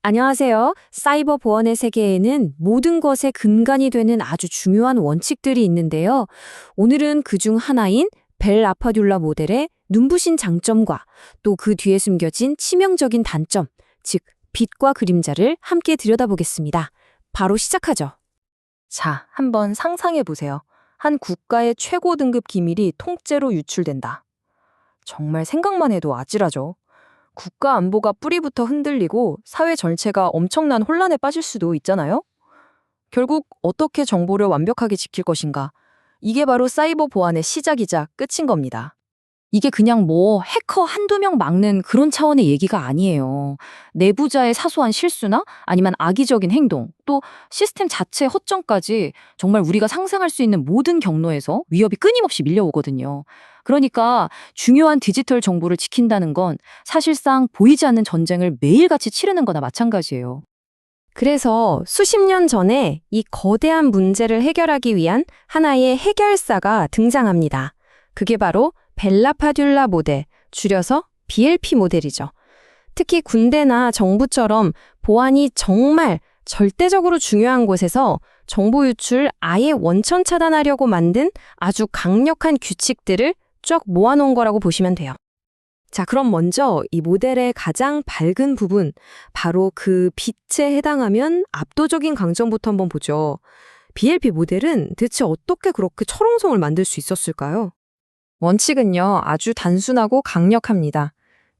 안녕하세요. 사이버 보안의 세계에는 모든 것의 근간이 되는 아주 중요한 원칙들이 있는데요. 오늘은 그중 하나인 벨 라파듈라 모델의 눈부신 장점과 또 그 뒤에 숨겨진 치명적인 단점, 즉 빛과 그림자를 함께 들여다보겠습니다. 바로 시작하죠. 자, 한번 상상해 보세요. 한 국가의 최고 등급 기밀이 통째로 유출된다. 정말 생각만 해도 아찔하죠. 국가 안보가 뿌리부터 흔들리고 사회 전체가 엄청난 혼란에 빠질 수도 있잖아요. 결국 어떻게 정보를 완벽하게 지킬 것인가? 이게 바로 사이버 보안의 시작이자 끝인 겁니다. 이게 그냥 해커 한두 명 막는 그런 차원의 얘기가 아니에요. 내부자의 사소한 실수나 아니면 악의적인 행동, 또 시스템 자체의 허점까지 정말 우리가 상상할 수 있는 모든 경로에서 위협이 끊임없이 밀려오거든요. 그러니까 중요한 디지털 정보를 지킨다는 건 사실상 보이지 않는 전쟁을 매일같이 치르는 거나 마찬가지예요. 그래서 수십 년 전에 이 거대한 문제를 해결하기 위한 하나의 해결사가 등장합니다. 그게 바로 벨 라파듈라 모델, 줄여서 BLP 모델이죠. 특히 군대나 정부처럼 보안이 정말 절대적으로 중요한 곳에서 정보 유출 아예 원천 차단하려고 만든 아주 강력한 규칙들을 쭉 모아놓은 거라고 보시면 돼요. 자, 그럼 먼저 이 모델의 가장 밝은 부분, 바로 그 빛에 해당하면 압도적인 강점부터 한번 보죠. BLP 모델은 대체 어떻게 그렇게 철옹성을 만들 수 있었을까요? 원칙은요, 아주 단순하고 강력합니다.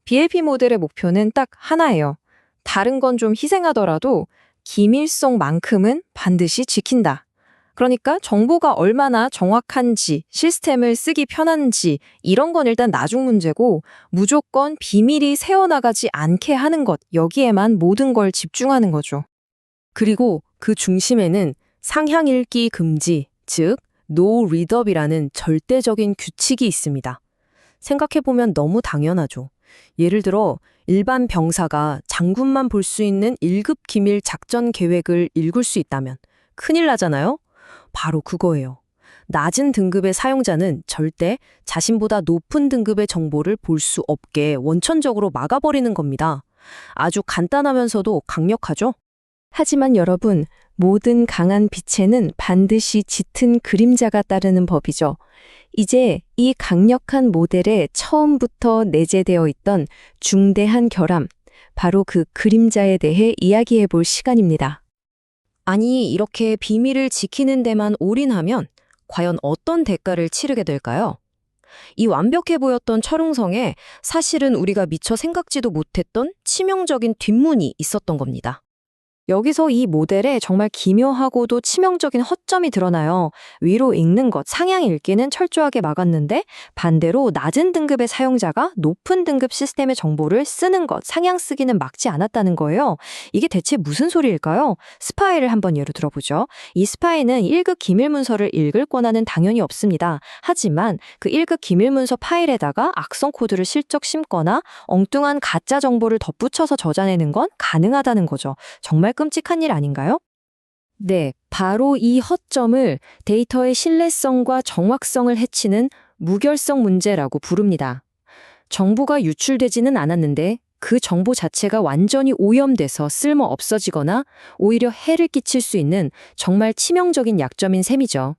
BLP 모델의 목표는 딱 하나예요. 다른 건 좀 희생하더라도 기밀성만큼은 반드시 지킨다. 그러니까 정보가 얼마나 정확한지, 시스템을 쓰기 편한지 이런 건 일단 나중 문제고 무조건 비밀이 새어나가지 않게 하는 것, 여기에만 모든 걸 집중하는 거죠. 그리고 그 중심에는 상향 읽기 금지, 즉 No Read Up이라는 절대적인 규칙이 있습니다. 생각해보면 너무 당연하죠. 예를 들어 일반 병사가 장군만 볼 수 있는 1급 기밀 작전 계획을 읽을 수 있다면 큰일 나잖아요? 바로 그거예요. 낮은 등급의 사용자는 절대 자신보다 높은 등급의 정보를 볼 수 없게 원천적으로 막아버리는 겁니다. 아주 간단하면서도 강력하죠? 하지만 여러분, 모든 강한 빛에는 반드시 짙은 그림자가 따르는 법이죠. 이제 이 강력한 모델에 처음부터 내재되어 있던 중대한 결함, 바로 그 그림자에 대해 이야기해 볼 시간입니다. 아니, 이렇게 비밀을 지키는 데만 올인하면 과연 어떤 대가를 치르게 될까요? 이 완벽해 보였던 철옹성에 사실은 우리가 미처 생각지도 못했던 치명적인 뒷문이 있었던 겁니다. 여기서 이 모델에 정말 기묘하고도 치명적인 허점이 드러나요. 위로 읽는 것, 상향 읽기는 철저하게 막았는데 반대로 낮은 등급의 사용자가 높은 등급 시스템의 정보를 쓰는 것, 상향 쓰기는 막지 않았다는 거예요. 이게 대체 무슨 소리일까요? 스파이를 한번 예로 들어보죠. 이 스파이는 1급 기밀 문서를 읽을 권한은 당연히 없습니다. 하지만 그 1급 기밀 문서 파일에다가 악성 코드를 실적 심거나 엉뚱한 가짜 정보를 덧붙여서 저장해내는 건 가능하다는 거죠. 정말 끔찍한 일 아닌가요? 네, 바로 이 허점을 데이터의 신뢰성과 정확성을 해치는 무결성 문제라고 부릅니다. 정보가 유출되지는 않았는데 그 정보 자체가 완전히 오염돼서 쓸모 없어지거나 오히려 해를 끼칠 수 있는 정말 치명적인 약점인 셈이죠.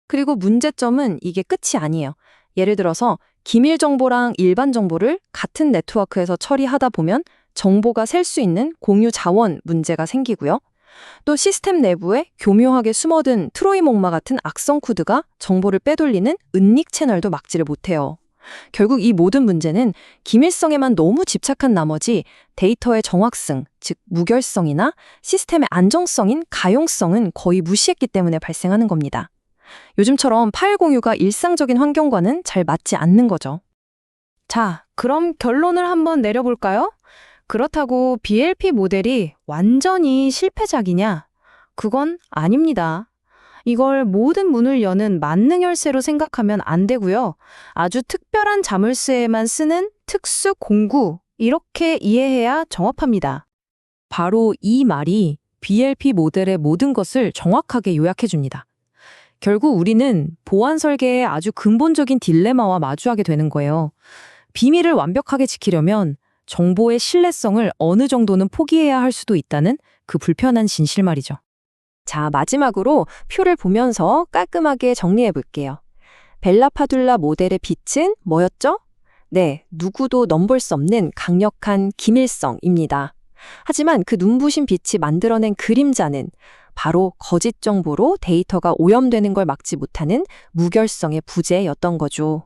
그리고 문제점은 이게 끝이 아니에요. 예를 들어서 기밀 정보랑 일반 정보를 같은 네트워크에서 처리하다 보면 정보가 셀 수 있는 공유 자원 문제가 생기고요. 또 시스템 내부에 교묘하게 숨어든 트로이 목마 같은 악성 코드가 정보를 빼돌리는 은닉 채널도 막지를 못해요. 결국 이 모든 문제는 기밀성에만 너무 집착한 나머지 데이터의 정확성, 즉 무결성이나 시스템의 안정성인 가용성은 거의 무시했기 때문에 발생하는 겁니다. 요즘처럼 파일 공유가 일상적인 환경과는 잘 맞지 않는 거죠. 자, 그럼 결론을 한번 내려볼까요? 그렇다고 BLP 모델이 완전히 실패작이냐? 그건 아닙니다. 이걸 모든 문을 여는 만능 열쇠로 생각하면 안 되고요. 아주 특별한 자물쇠에만 쓰는 특수 공구, 이렇게 이해해야 정확합니다. 바로 이 말이 BLP 모델의 모든 것을 정확하게 요약해줍니다. 결국 우리는 보안 설계의 아주 근본적인 딜레마와 마주하게 되는 거예요. 비밀을 완벽하게 지키려면 정보의 신뢰성을 어느 정도는 포기해야 할 수도 있다는 그 불편한 진실 말이죠. 자, 마지막으로 표를 보면서 깔끔하게 정리해 볼게요. 벨라파둘라 모델의 빛은 뭐였죠? 네, 누구도 넘볼 수 없는 강력한 기밀성입니다. 하지만 그 눈부신 빛이 만들어낸 그림자는 바로 거짓 정보로 데이터가 오염되는 걸 막지 못하는 무결성의 부재였던 거죠.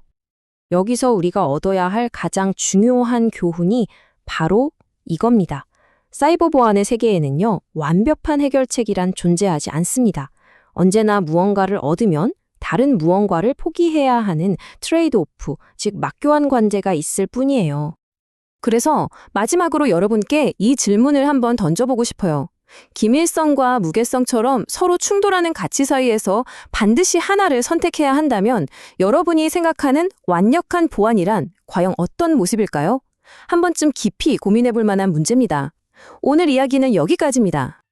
여기서 우리가 얻어야 할 가장 중요한 교훈이 바로 이겁니다. 사이버 보안의 세계에는요, 완벽한 해결책이란 존재하지 않습니다. 언제나 무언가를 얻으면 다른 무언가를 포기해야 하는 트레이드 오프, 즉 맞교환 관계가 있을 뿐이에요. 그래서 마지막으로 여러분께 이 질문을 한번 던져보고 싶어요. 기밀성과 무게성처럼 서로 충돌하는 가치 사이에서 반드시 하나를 선택해야 한다면 여러분이 생각하는 완벽한 보안이란 과연 어떤 모습일까요? 한 번쯤 깊이 고민해 볼 만한 문제입니다. 오늘 이야기는 여기까지입니다.